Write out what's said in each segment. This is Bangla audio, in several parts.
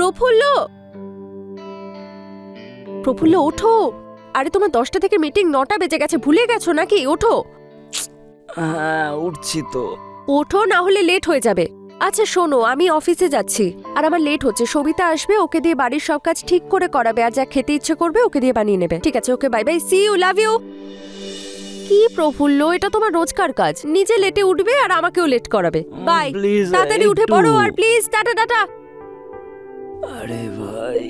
প্রফুল্ল, প্রফুল্ল ওঠো। আরে তোমার 10টা থেকে মিটিং, 9টা বেজে গেছে, ভুলে গেছো নাকি? ওঠো। হ্যাঁ উঠছি তো। ওঠো, না হলে লেট হয়ে যাবে। আচ্ছা শোনো, আমি অফিসে যাচ্ছি আর আমার লেট হচ্ছে। সবিতা আসবে, ওকে দিয়ে বাড়ির সব কাজ ঠিক করে করাবে, আর যা খেতে ইচ্ছে করবে ওকে দিয়ে বানিয়ে নেবে। ঠিক আছে, okay bye bye, see you, love you. কি প্রফুল্ল, এটা তোমার রোজকার কাজ। নিজে লেটে উঠবে আর আমাকেও লেট করাবে। বাই, প্লিজ তাড়াতাড়ি উঠে পড়ো আর প্লিজ টাটা টাটা। আরে ভাই,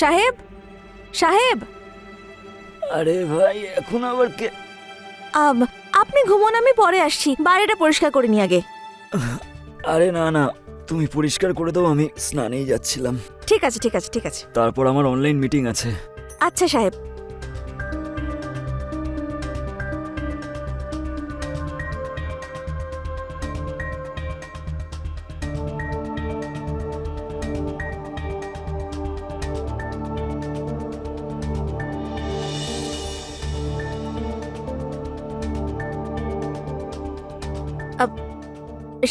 সাহেব, সাহেব। আরে ভাই এখন আবার কে? আপনি ঘুমোন, আমি পরে আসছি। বাইরেটা পরিষ্কার করে নি আগে। আরে না না, তুমি পরিষ্কার করে দাও, আমি স্নানেই যাচ্ছিলাম। ঠিক আছে ঠিক আছে ঠিক আছে। তারপর আমার অনলাইন মিটিং আছে। আচ্ছা সাহেব।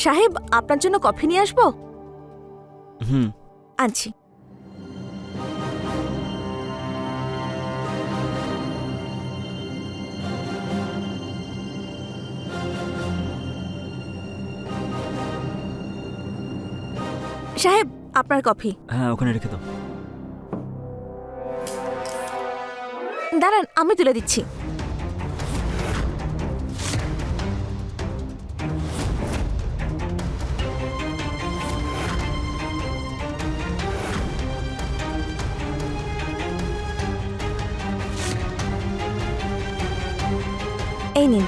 সাহেব, আপনার জন্য কফি নিয়ে আসবো? হুম। আনছি। সাহেব, আপনার কফি। হ্যাঁ ওখানে রেখে দাও। দাঁড়ান, আমি তুলে দিচ্ছি। এই নিন।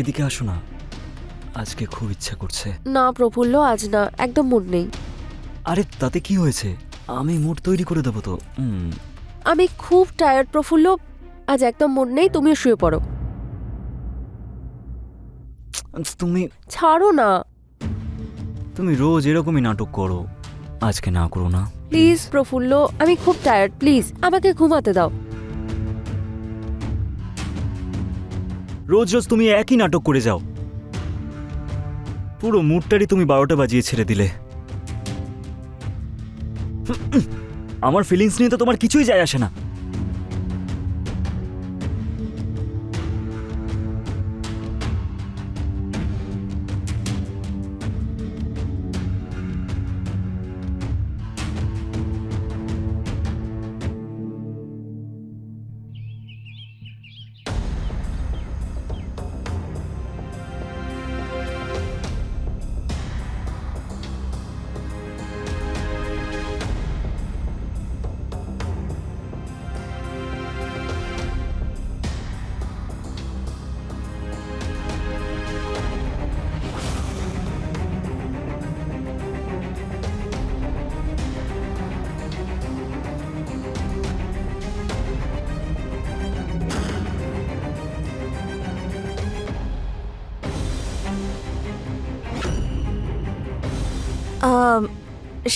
এদিকে আসো না, আজকে খুব ইচ্ছা করছে। না প্রফুল্ল, আজ না, একদম মুড নেই। আরে তাতে কি হয়েছে, আমি মুড তৈরি করে দেবো তো। আমি খুব টায়ার্ড প্রফুল্ল, আজ একদম মুড নেই। তুমিও শুয়ে পড়ো। তুমি ছাড়ো না তুমি রোজ এরকমই নাটক করো, আজকে না করো না প্লিজ প্রফুল্ল, আমি খুব টায়ার্ড, প্লিজ আমাকে ঘুমাতে দাও। রোজ রোজ তুমি একই নাটক করে যাও, পুরো মুডটারই তুমি 12টা বাজিয়ে ছেড়ে দিলে। আমার ফিলিংস নিয়ে তো তোমার কিছুই যায় আসে না।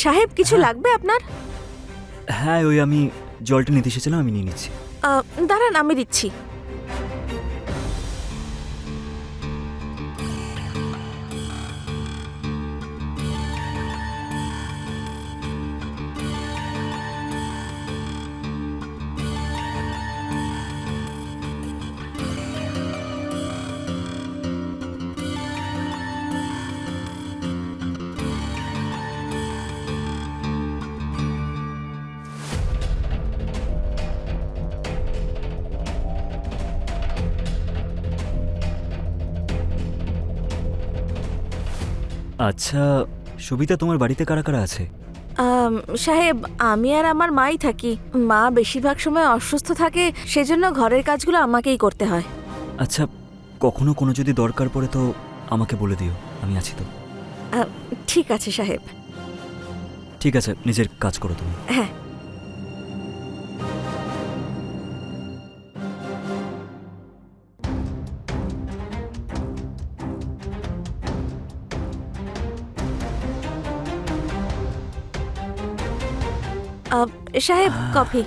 সাহেব, কিছু লাগবে আপনার? হ্যাঁ ওই আমি জলটা নিতে এসেছিলাম, আমি নিয়ে নিচ্ছি। দাঁড়ান, আমি দিচ্ছি। আচ্ছা সবিতা, তোমার বাড়িতে কারা কারা আছে? সাহেব, আমি আর আমার মাই থাকি। মা বেশিরভাগ সময় অসুস্থ থাকে, সেজন্য ঘরের কাজগুলো আমাকেই করতে হয়। আচ্ছা, কখনো কোনো যদি দরকার পড়ে তো আমাকে বলে দিও, আমি আছি তো। ঠিক আছে সাহেব। ঠিক আছে, নিজের কাজ করো তুমি। হ্যাঁ। সাহেব, কফি।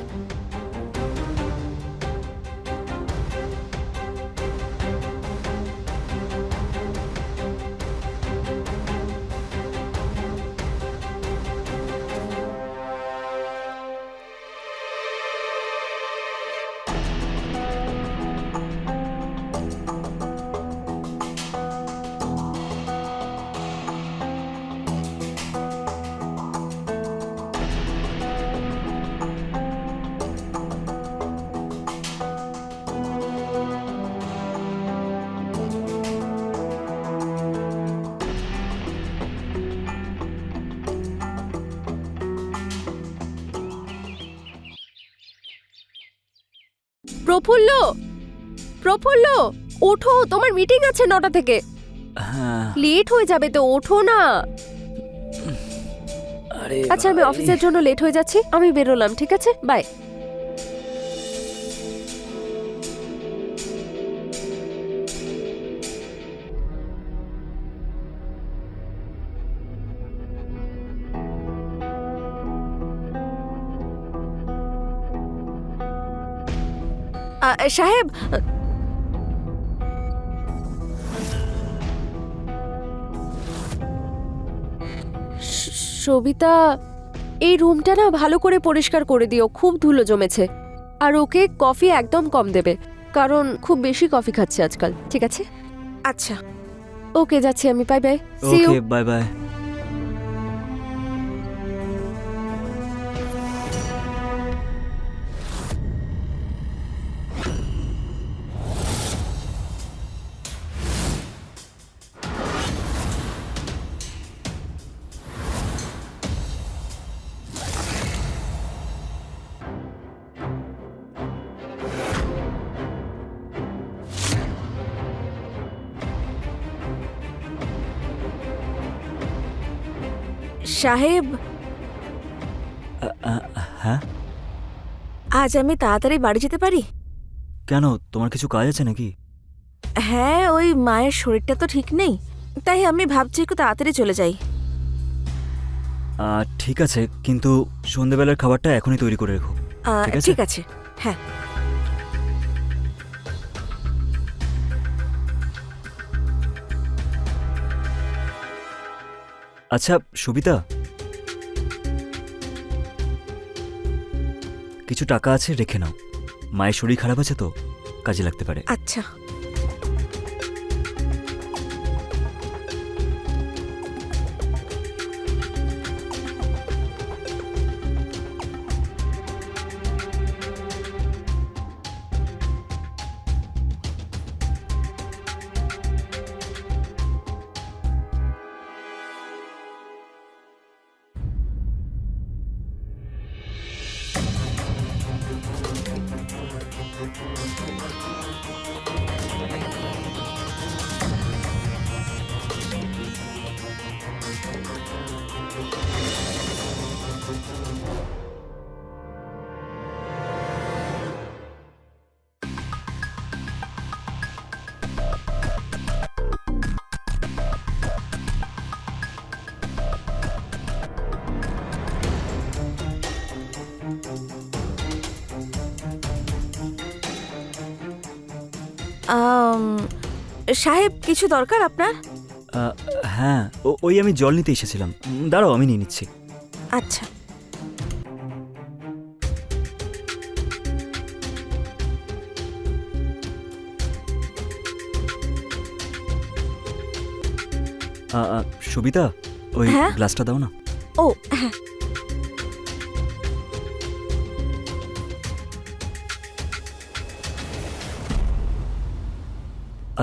প্রফুল্ল, প্রফুল্ল, ওঠো, তোমার মিটিং আছে 9টা থেকে। হ্যাঁ। লেট হয়ে যাবে তো, ওঠো না। আরে আচ্ছা, আমি অফিসের জন্য লেট হয়ে যাচ্ছি, আমি বেরোলাম, ঠিক আছে, বাই। সাহেব, সবিতা, এই রুমটা না ভালো করে পরিষ্কার করে দিও, খুব ধুলো জমেছে। আর ওকে কফি একদম কম দেবে, কারণ খুব বেশি কফি খাচ্ছে আজকাল, ঠিক আছে? আচ্ছা। ওকে, যাচ্ছি আমি, bye bye, see you. Okay, bye bye. সাহেব, হ্যাঁ, আজ আমি তাড়াতাড়ি বাড়ি যেতে পারি? কেন, তোমার কিছু কাজ আছে নাকি? হ্যাঁ, ওই মায়ের শরীরটা তো ঠিক নেই, তাই আমি ভাবছি একটু তাড়াতাড়ি চলে যাই। ঠিক আছে, কিন্তু সন্ধ্যেবেলার খাবারটা এখনই তৈরি করে রেখো। ঠিক আছে? ঠিক আছে, হ্যাঁ। আচ্ছা সবিতা, কিছু টাকা আছে, রেখে নাও। মায়ের শরীর খারাপ আছে তো, কাজে লাগতে পারে। আচ্ছা। সাহেব, কিছু দরকার আপনার? হ্যাঁ, ওই আমি জল নিতে এসেছিলাম। দাঁড়াও, আমি নিয়ে নিচ্ছি। আচ্ছা। সবিতা, ওই হ্যাঁ? গ্লাসটা দাও না। ও হ্যাঁ।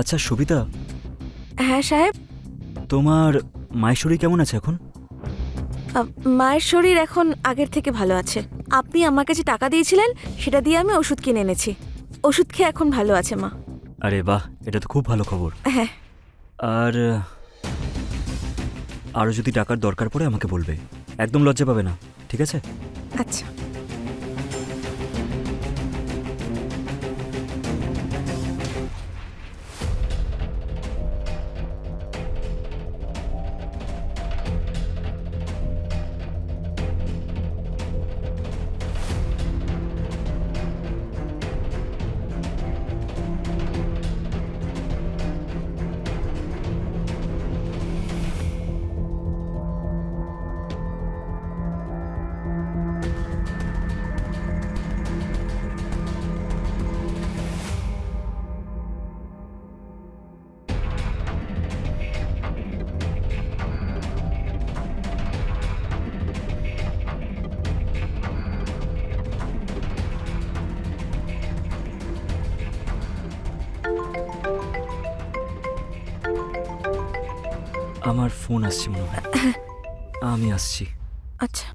আচ্ছা সবিতা, হ্যাঁ সাহেব। তোমার মায়ের শরীর কেমন আছে এখন? মায়ের শরীর এখন আগের থেকে ভালো আছে। আপনি আমাকে যে টাকা দিয়েছিলেন সেটা দিয়ে আমি ওষুধ কিনে এনেছি। ওষুধ খেয়ে এখন ভালো আছে মা। আরে বাহ, এটা তো খুব ভালো খবর। হ্যাঁ। আর আরও যদি টাকার দরকার পড়ে আমাকে বলবে, একদম লজ্জা পাবে না, ঠিক আছে? আচ্ছা। আমার ফোন আসছে মনে হয়, আমি আসছি। আচ্ছা।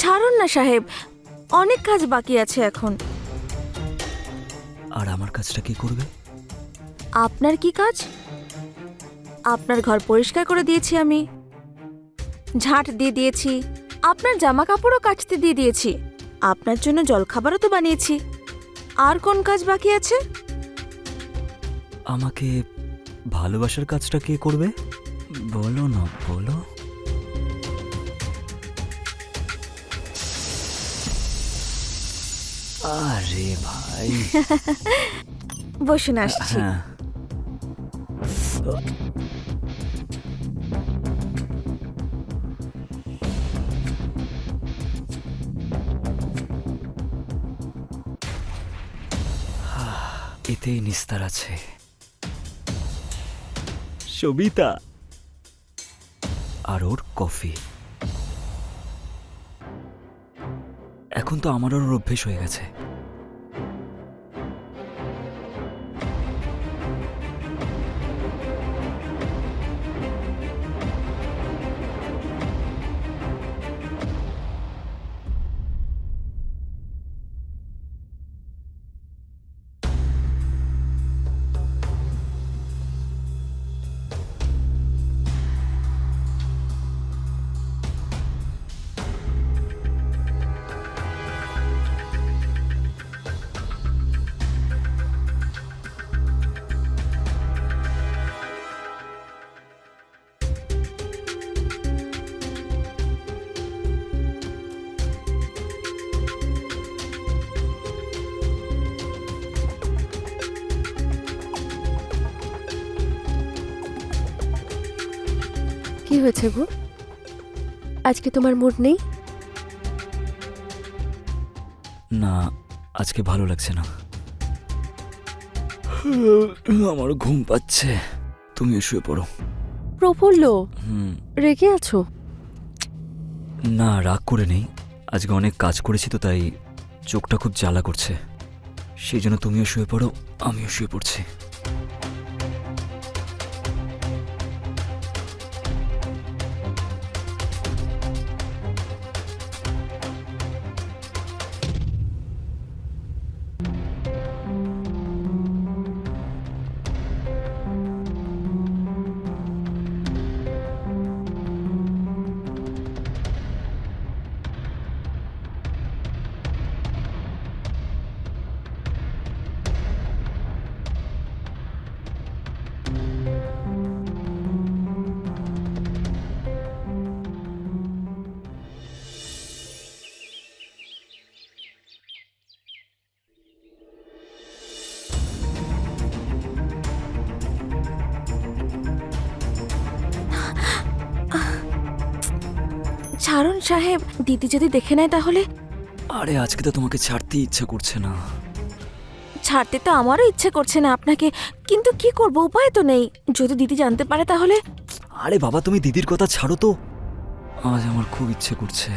ছাড়ুন না সাহেব, অনেক কাজ বাকি আছে এখন। আর আমার কাজটা কি করবে? আপনার কি কাজ? আপনার ঘর পরিষ্কার করে দিয়েছি আমি, ঝাঁট দিয়ে দিয়েছি, আপনার জামা কাপড়ও কাচতে দিয়ে দিয়েছি, আপনার জন্য জলখাবারও তো বানিয়েছি। আর কোন কাজ বাকি আছে? আমাকে ভালোবাসার কাজটা কে করবে? বলো না, বলো। আরে ভাই। বসুন, আসছি। হ্যাঁ। এতেই নিস্তার আছে। সবিতা আর ওর কফি। এখন তো আমার ওর অভ্যেস হয়ে গেছে। কি হয়েছে গো? আজকে তোমার মুড নেই? না, আজকে ভালো লাগছে না। আমার ঘুম পাচ্ছে, তুমিও শুয়ে পড়ো। প্রফুল্ল, হুম। রেগে আছো? না, রাগ করে নেই। আজকে অনেক কাজ করেছি তো, তাই চোখটা খুব জ্বালা করছে। সেই জন্য তুমিও শুয়ে পড়ো, আমিও শুয়ে পড়ছি। ছাড়ুন সাহেব, দিদি যদি দেখে নেয় তাহলে? আরে আজকে তো তোমাকে ছাড়তেই ইচ্ছা করছে না। ছাড়তে তো আমারও ইচ্ছে করছে না আপনাকে, কিন্তু কি করব, উপায় তো নেই। যদি দিদি জানতে পারে তাহলে? আরে বাবা, তুমি দিদির কথা ছাড়ো তো। আজ আমার খুব ইচ্ছে করছে।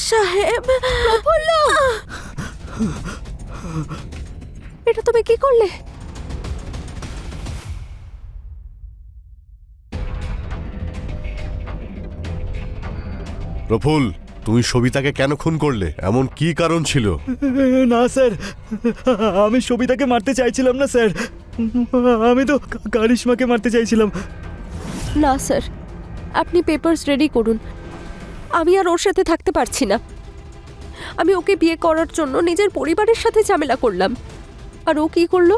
সাহেব, প্রফুল্ল, এটা তুমি কি করলে? প্রফুল, তুমি সবিতাকে কেন খুন করলে? এমন কি কারণ ছিল? না স্যার, আমি সবিতাকে মারতে চাইছিলাম না স্যার। আমি তো কারিশমাকে মারতে চাইছিলাম। না স্যার, আপনি পেপারস রেডি করুন। আমি আর ওর সাথে থাকতে পারছি না। আমি ওকে বিয়ে করার জন্য নিজের পরিবারের সাথে ঝামেলা করলাম, আর ও কি করলো?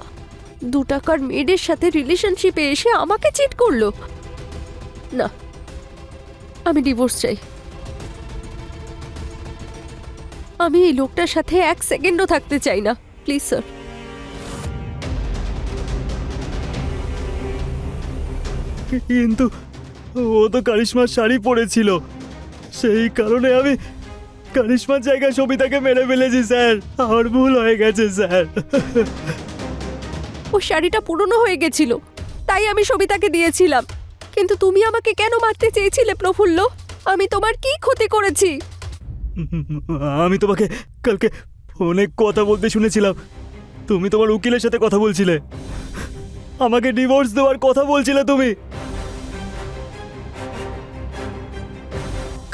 2 টাকার মেয়েদের সাথে রিলেশনশিপে এসে আমাকে চিট করলো। না, আমি ডিভোর্স চাই। আমি এই লোকটার সাথে 1 সেকেন্ডও থাকতে চাই না, প্লিজ স্যার। কিন্তু ও তো কারিশমার শাড়ি পরেছিল, সেই কারণে আমি কারিশমার জায়গায় সবিতাকে মেরে ফেলেছি স্যার। আমার ভুল হয়ে গেছে স্যার। ও শাড়িটা পুরনো হয়ে গেছিল, তাই আমি সবিতাকে দিয়েছিলাম। কিন্তু তুমি আমাকে কেন মারতে চেয়েছিলে প্রফুল্ল? আমি তোমার কি ক্ষতি করেছি? আমি তোমাকে কালকে ফোনে কথা বলতে শুনেছিলাম। তুমি তোমার উকিলের সাথে কথা বলছিলে, আমাকে ডিভোর্স দেওয়ার কথা বলছিলে তুমি।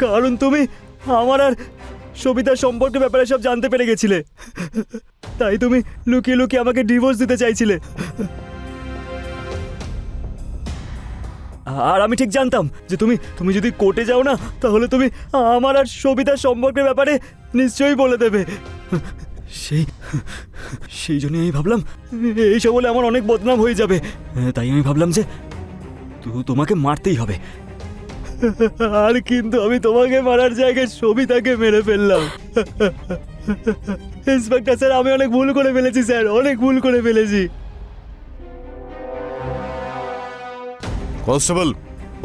কারণ তুমি আমার আর সবিতার সম্পর্কে ব্যাপারে সব জানতে পেরে গেছিলে, তাই তুমি লুকিয়ে লুকিয়ে আমাকে ডিভোর্স দিতে চাইছিলে। আর আমি ঠিক জানতাম যে তুমি যদি কোর্টে যাও না, তাহলে তুমি আমার আর সবিতার সম্পর্কের ব্যাপারে নিশ্চয়ই বলে দেবে। সেই জন্যই আমি ভাবলাম এইসব বলে আমার অনেক বদনাম হয়ে যাবে, তাই আমি ভাবলাম যে তোমাকে মারতেই হবে। আর কিন্তু আমি তোমাকে মারার জায়গায় সবিতাকে মেরে ফেললাম। ইন্সপেক্টর স্যার, আমি অনেক ভুল করে ফেলেছি স্যার, অনেক ভুল করে ফেলেছি। কনস্টেবল,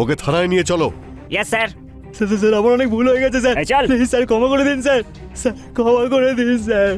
ওকে থানায় নিয়ে চলো। Yes sir. স্যার আমার অনেক ভুল হয়ে গেছে স্যার। এই চল। প্লিজ স্যার ক্ষমা করে দিন স্যার। স্যার ক্ষমা করে দিন স্যার।